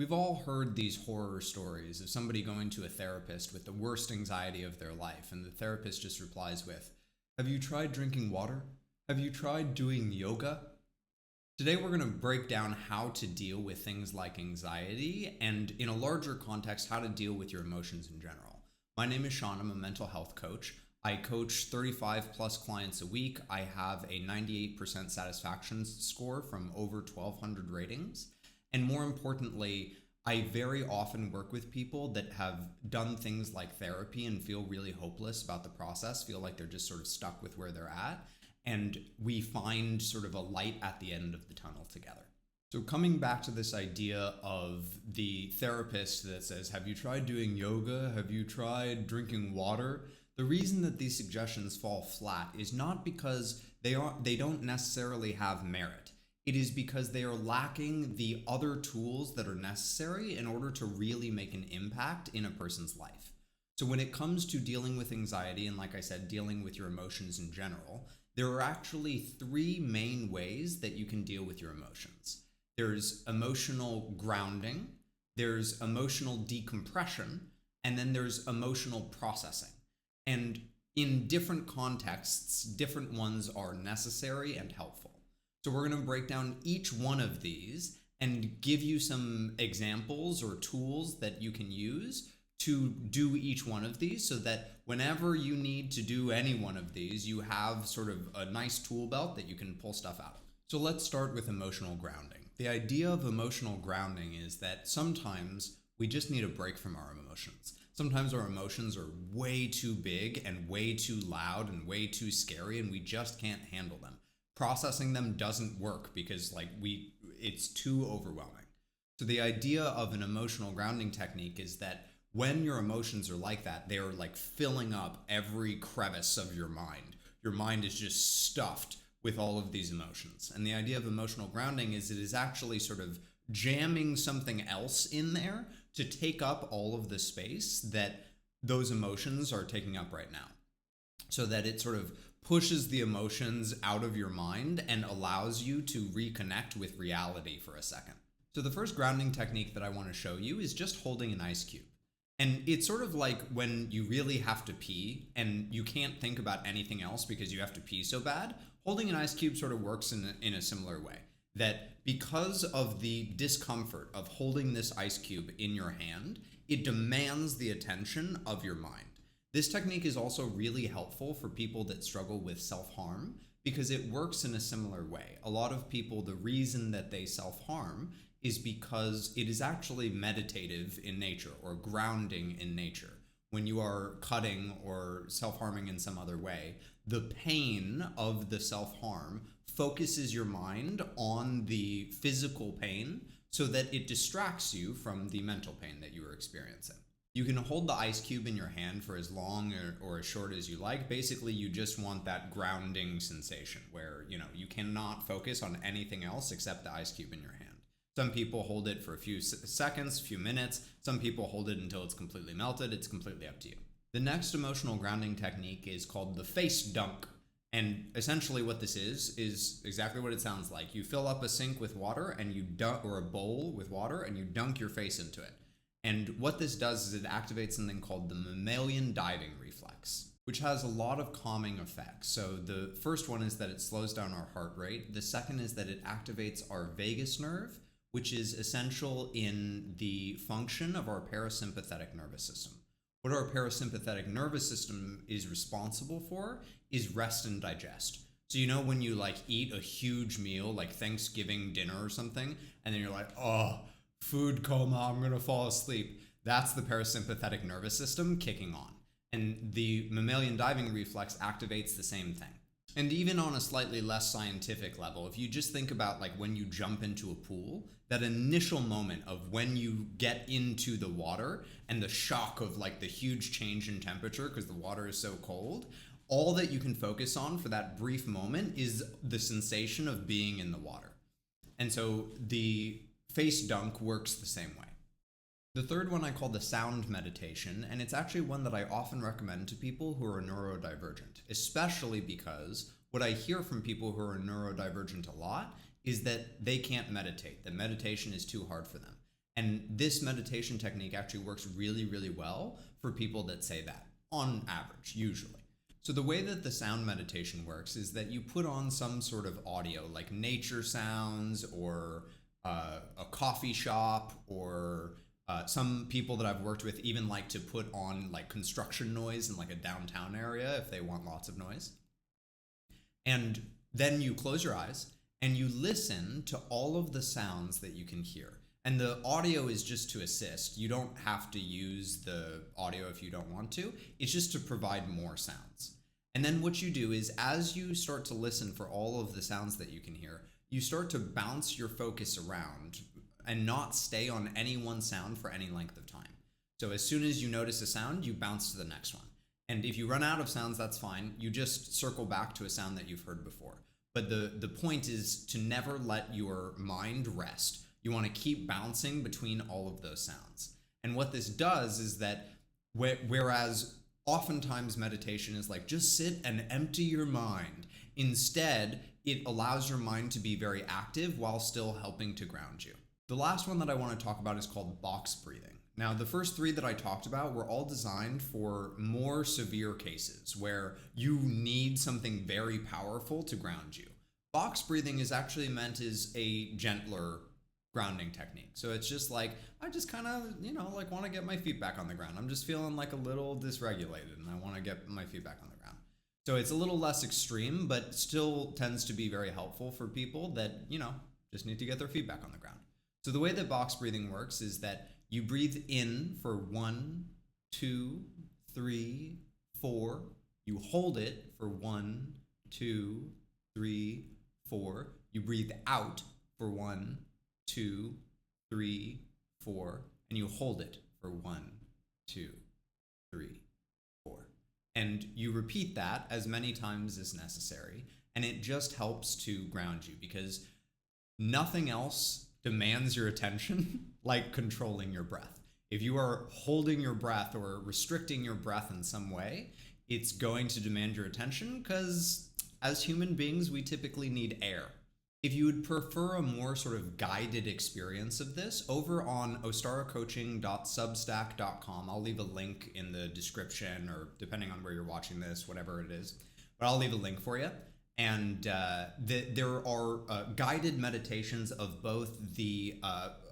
We've all heard these horror stories of somebody going to a therapist with the worst anxiety of their life, and the therapist just replies with, "Have you tried drinking water? Have you tried doing yoga?" Today, we're going to break down how to deal with things like anxiety and, in a larger context, how to deal with your emotions in general. My name is Sean. I'm a mental health coach. I coach 35 plus clients a week. I have a 98% satisfaction score from over 1,200 ratings. And more importantly, I very often work with people that have done things like therapy and feel really hopeless about the process, feel like they're just sort of stuck with where they're at. And we find sort of a light at the end of the tunnel together. So coming back to this idea of the therapist that says, "Have you tried doing yoga? Have you tried drinking water?" The reason that these suggestions fall flat is not because they don't necessarily have merit. It is because they are lacking the other tools that are necessary in order to really make an impact in a person's life. So when it comes to dealing with anxiety, and like I said, dealing with your emotions in general, there are actually three main ways that you can deal with your emotions. There's emotional grounding, there's emotional decompression, and then there's emotional processing. And in different contexts, different ones are necessary and helpful. So we're going to break down each one of these and give you some examples or tools that you can use to do each one of these, so that whenever you need to do any one of these, you have sort of a nice tool belt that you can pull stuff out of. So let's start with emotional grounding. The idea of emotional grounding is that sometimes we just need a break from our emotions. Sometimes our emotions are way too big and way too loud and way too scary, and we just can't handle them. Processing them doesn't work because it's too overwhelming. So the idea of an emotional grounding technique is that when your emotions are like that, they are like filling up every crevice of your mind. Your mind is just stuffed with all of these emotions. And the idea of emotional grounding is it is actually sort of jamming something else in there to take up all of the space that those emotions are taking up right now, so that it sort of pushes the emotions out of your mind and allows you to reconnect with reality for a second. So the first grounding technique that I want to show you is just holding an ice cube. And it's sort of like when you really have to pee and you can't think about anything else because you have to pee so bad. Holding an ice cube sort of works in a similar way. That because of the discomfort of holding this ice cube in your hand, it demands the attention of your mind. This technique is also really helpful for people that struggle with self-harm because it works in a similar way. A lot of people, the reason that they self-harm is because it is actually meditative in nature or grounding in nature. When you are cutting or self-harming in some other way, the pain of the self-harm focuses your mind on the physical pain so that it distracts you from the mental pain that you are experiencing. You can hold the ice cube in your hand for as long or as short as you like. Basically, you just want that grounding sensation where, you cannot focus on anything else except the ice cube in your hand. Some people hold it for a few seconds, few minutes. Some people hold it until it's completely melted. It's completely up to you. The next emotional grounding technique is called the face dunk. And essentially what this is exactly what it sounds like. You fill up a sink with water and you dunk, or a bowl with water, and you dunk your face into it. And what this does is it activates something called the mammalian diving reflex, which has a lot of calming effects. So the first one is that it slows down our heart rate. The second is that it activates our vagus nerve, which is essential in the function of our parasympathetic nervous system. What our parasympathetic nervous system is responsible for is rest and digest. So when you eat a huge meal, like Thanksgiving dinner or something, and then you're like, "Oh, food coma, I'm gonna fall asleep." That's the parasympathetic nervous system kicking on. And the mammalian diving reflex activates the same thing. And even on a slightly less scientific level, if you just think about when you jump into a pool, that initial moment of when you get into the water and the shock of the huge change in temperature because the water is so cold, all that you can focus on for that brief moment is the sensation of being in the water. And so the face dunk works the same way. The third one I call the sound meditation, and it's actually one that I often recommend to people who are neurodivergent, especially because what I hear from people who are neurodivergent a lot is that they can't meditate, that meditation is too hard for them. And this meditation technique actually works really, really well for people that say that, on average, usually. So the way that the sound meditation works is that you put on some sort of audio, like nature sounds or a coffee shop, or some people that I've worked with even like to put on like construction noise in like a downtown area if they want lots of noise. And then you close your eyes and you listen to all of the sounds that you can hear. And the audio is just to assist. You don't have to use the audio if you don't want to. It's just to provide more sounds. And then what you do is, as you start to listen for all of the sounds that you can hear, you start to bounce your focus around and not stay on any one sound for any length of time. So as soon as you notice a sound, you bounce to the next one. And if you run out of sounds, that's fine. You just circle back to a sound that you've heard before. But the point is to never let your mind rest. You want to keep bouncing between all of those sounds. And what this does is that whereas oftentimes meditation is like, just sit and empty your mind, instead, it allows your mind to be very active while still helping to ground you. The last one that I want to talk about is called box breathing. Now, the first three that I talked about were all designed for more severe cases where you need something very powerful to ground you. Box breathing is actually meant as a gentler grounding technique. So it's just like, I just kind of, like want to get my feet back on the ground. I'm just feeling like a little dysregulated and I want to get my feet back on the ground. So it's a little less extreme, but still tends to be very helpful for people that, just need to get their feet back on the ground. So the way that box breathing works is that you breathe in for 1, 2, 3, 4. You hold it for 1, 2, 3, 4. You breathe out for 1, 2, 3, 4, and you hold it for 1, 2, 3, 4. And you repeat that as many times as necessary, and it just helps to ground you because nothing else demands your attention like controlling your breath. If you are holding your breath or restricting your breath in some way, it's going to demand your attention because as human beings, we typically need air. If you would prefer a more sort of guided experience of this, over on ostaracoaching.substack.com, I'll leave a link in the description, or depending on where you're watching this, whatever it is, but I'll leave a link for you. And there are guided meditations of both the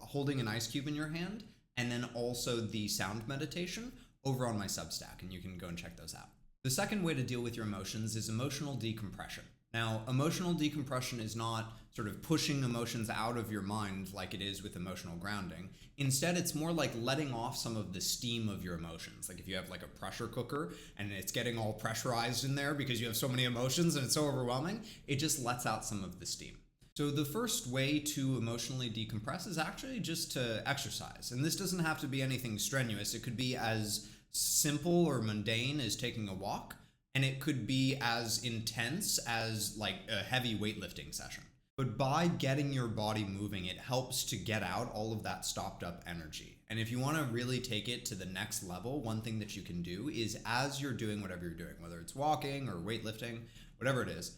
holding an ice cube in your hand and then also the sound meditation over on my Substack, and you can go and check those out. The second way to deal with your emotions is emotional decompression. Now, emotional decompression is not sort of pushing emotions out of your mind like it is with emotional grounding. Instead, it's more like letting off some of the steam of your emotions. Like if you have like a pressure cooker and it's getting all pressurized in there because you have so many emotions and it's so overwhelming, it just lets out some of the steam. So the first way to emotionally decompress is actually just to exercise. And this doesn't have to be anything strenuous. It could be as simple or mundane as taking a walk. And it could be as intense as like a heavy weightlifting session. But by getting your body moving, it helps to get out all of that stopped up energy. And if you want to really take it to the next level, one thing that you can do is as you're doing whatever you're doing, whether it's walking or weightlifting, whatever it is,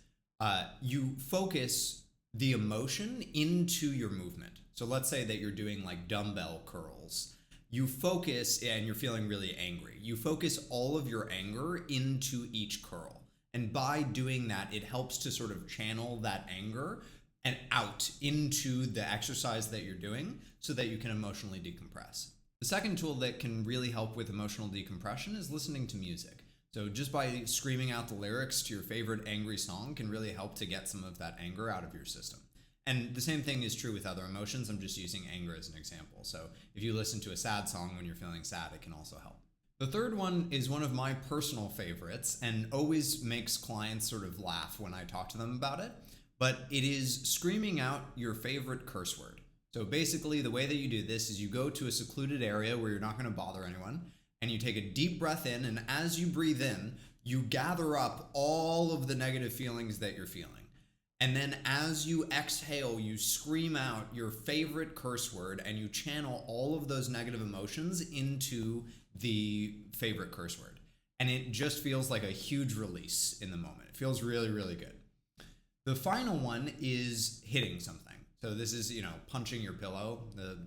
you focus the emotion into your movement. So let's say that you're doing like dumbbell curls. You focus, and you're feeling really angry. You focus all of your anger into each curl. And by doing that, it helps to sort of channel that anger and out into the exercise that you're doing so that you can emotionally decompress. The second tool that can really help with emotional decompression is listening to music. So just by screaming out the lyrics to your favorite angry song can really help to get some of that anger out of your system. And the same thing is true with other emotions. I'm just using anger as an example. So if you listen to a sad song when you're feeling sad, it can also help. The third one is one of my personal favorites and always makes clients sort of laugh when I talk to them about it. But it is screaming out your favorite curse word. So basically the way that you do this is you go to a secluded area where you're not going to bother anyone, and you take a deep breath in, and as you breathe in, you gather up all of the negative feelings that you're feeling. And then as you exhale, you scream out your favorite curse word and you channel all of those negative emotions into the favorite curse word. And it just feels like a huge release in the moment. It feels really, really good. The final one is hitting something. So this is, punching your pillow,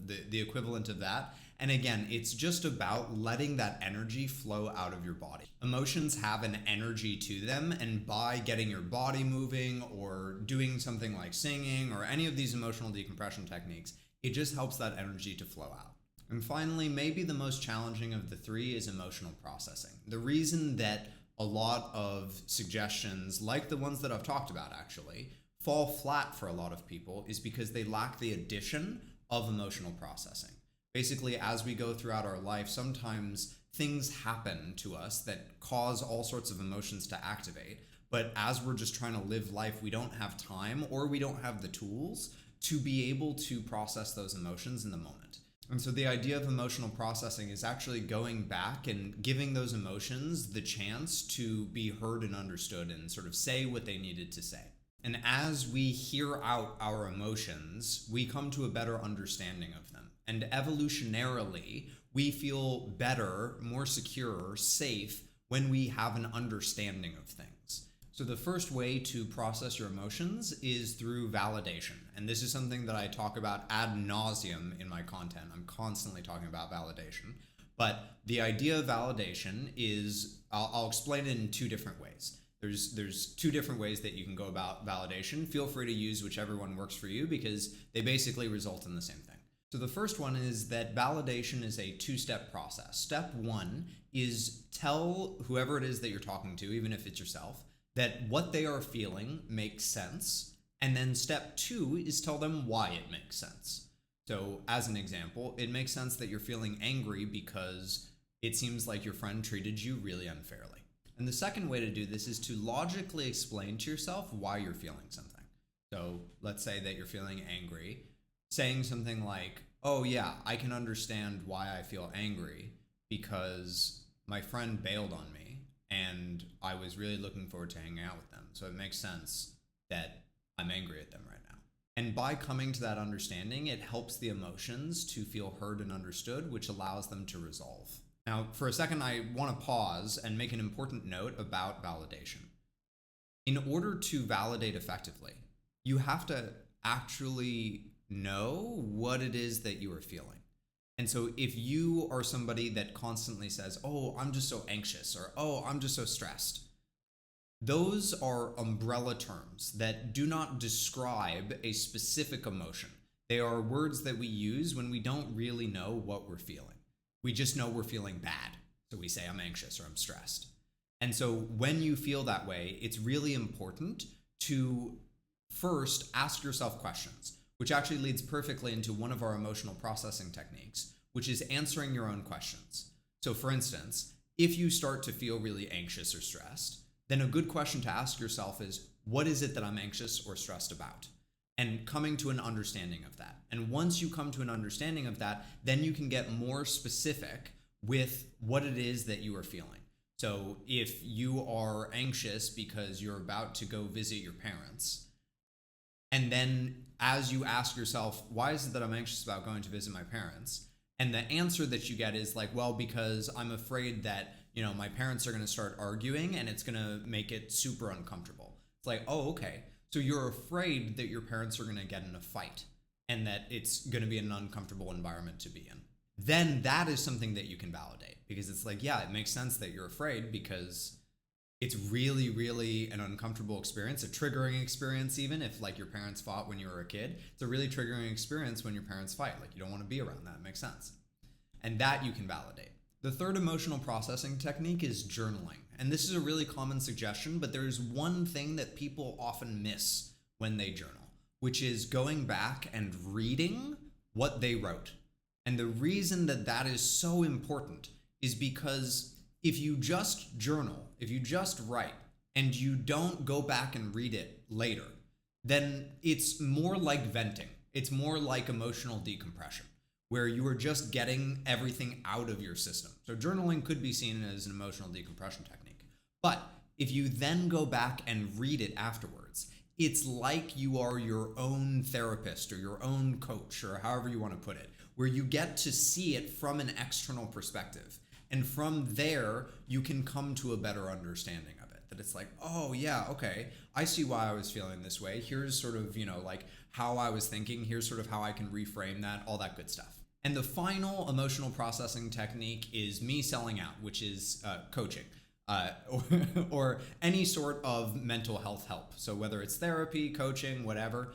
the equivalent of that. And again, it's just about letting that energy flow out of your body. Emotions have an energy to them, and by getting your body moving or doing something like singing or any of these emotional decompression techniques, it just helps that energy to flow out. And finally, maybe the most challenging of the three is emotional processing. The reason that a lot of suggestions, like the ones that I've talked about actually, fall flat for a lot of people is because they lack the addition of emotional processing. Basically, as we go throughout our life, sometimes things happen to us that cause all sorts of emotions to activate. But as we're just trying to live life, we don't have time or we don't have the tools to be able to process those emotions in the moment. And so the idea of emotional processing is actually going back and giving those emotions the chance to be heard and understood and sort of say what they needed to say. And as we hear out our emotions, we come to a better understanding of them. And evolutionarily, we feel better, more secure, safe when we have an understanding of things. So the first way to process your emotions is through validation. And this is something that I talk about ad nauseum in my content. I'm constantly talking about validation. But the idea of validation is, I'll explain it in two different ways. There's two different ways that you can go about validation. Feel free to use whichever one works for you because they basically result in the same thing. So the first one is that validation is a two-step process. Step one is tell whoever it is that you're talking to, even if it's yourself, that what they are feeling makes sense. And then step two is tell them why it makes sense. So as an example, it makes sense that you're feeling angry because it seems like your friend treated you really unfairly. And the second way to do this is to logically explain to yourself why you're feeling something. So let's say that you're feeling angry, saying something like, oh yeah, I can understand why I feel angry because my friend bailed on me and I was really looking forward to hanging out with them. So it makes sense that I'm angry at them right now. And by coming to that understanding, it helps the emotions to feel heard and understood, which allows them to resolve. Now, for a second, I want to pause and make an important note about validation. In order to validate effectively, you have to actually know what it is that you are feeling. And so if you are somebody that constantly says, oh, I'm just so anxious, or oh, I'm just so stressed, those are umbrella terms that do not describe a specific emotion. They are words that we use when we don't really know what we're feeling. We just know we're feeling bad. So we say, I'm anxious or I'm stressed. And so when you feel that way, it's really important to first ask yourself questions, which actually leads perfectly into one of our emotional processing techniques, which is answering your own questions. So for instance, if you start to feel really anxious or stressed, then a good question to ask yourself is, what is it that I'm anxious or stressed about? And coming to an understanding of that. And once you come to an understanding of that, then you can get more specific with what it is that you are feeling. So if you are anxious because you're about to go visit your parents, and then as you ask yourself, why is it that I'm anxious about going to visit my parents? And the answer that you get is like, well, because I'm afraid that, my parents are going to start arguing and it's going to make it super uncomfortable. It's like, oh, okay. So you're afraid that your parents are going to get in a fight and that it's going to be an uncomfortable environment to be in. Then that is something that you can validate because it's like, yeah, it makes sense that you're afraid because it's really, really an uncomfortable experience, a triggering experience even if like your parents fought when you were a kid. It's a really triggering experience when your parents fight. Like you don't want to be around that. It makes sense. And that you can validate. The third emotional processing technique is journaling. And this is a really common suggestion, but there's one thing that people often miss when they journal, which is going back and reading what they wrote. And the reason that that is so important is because if you just journal, if you just write, and you don't go back and read it later, then it's more like venting. It's more like emotional decompression, where you are just getting everything out of your system. So journaling could be seen as an emotional decompression technique. But if you then go back and read it afterwards, it's like you are your own therapist or your own coach or however you want to put it, where you get to see it from an external perspective. And from there, you can come to a better understanding of it. That it's like, oh yeah, okay, I see why I was feeling this way. Here's sort of, like how I was thinking. Here's sort of how I can reframe that, all that good stuff. And the final emotional processing technique is me selling out, which is coaching. Or any sort of mental health help. So whether it's therapy, coaching, whatever,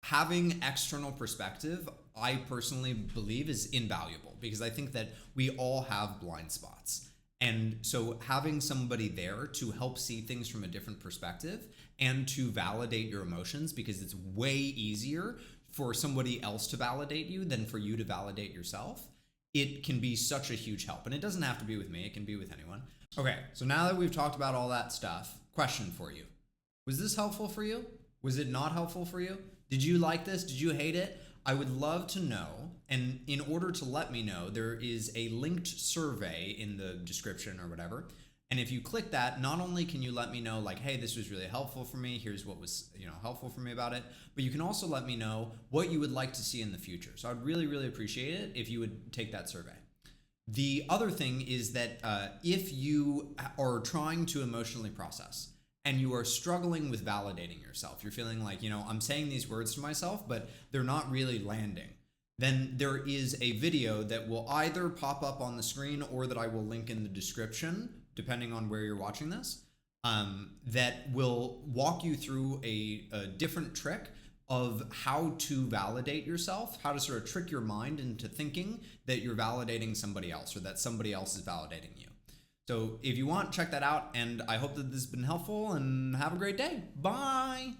having external perspective, I personally believe is invaluable, because I think that we all have blind spots. And so having somebody there to help see things from a different perspective and to validate your emotions, because it's way easier for somebody else to validate you than for you to validate yourself, it can be such a huge help. And it doesn't have to be with me, it can be with anyone. Okay, so now that we've talked about all that stuff, question for you. Was this helpful for you? Was it not helpful for you? Did you like this? Did you hate it? I would love to know. And in order to let me know, there is a linked survey in the description or whatever. And if you click that, not only can you let me know like, hey, this was really helpful for me, here's what was helpful for me about it, but you can also let me know what you would like to see in the future. So I'd really, really appreciate it if you would take that survey. The other thing is that if you are trying to emotionally process and you are struggling with validating yourself, you're feeling like, I'm saying these words to myself, but they're not really landing, then there is a video that will either pop up on the screen or that I will link in the description, depending on where you're watching this, that will walk you through a different trick of how to validate yourself, how to sort of trick your mind into thinking that you're validating somebody else or that somebody else is validating you. So if you want, check that out, and I hope that this has been helpful, and have a great day. Bye!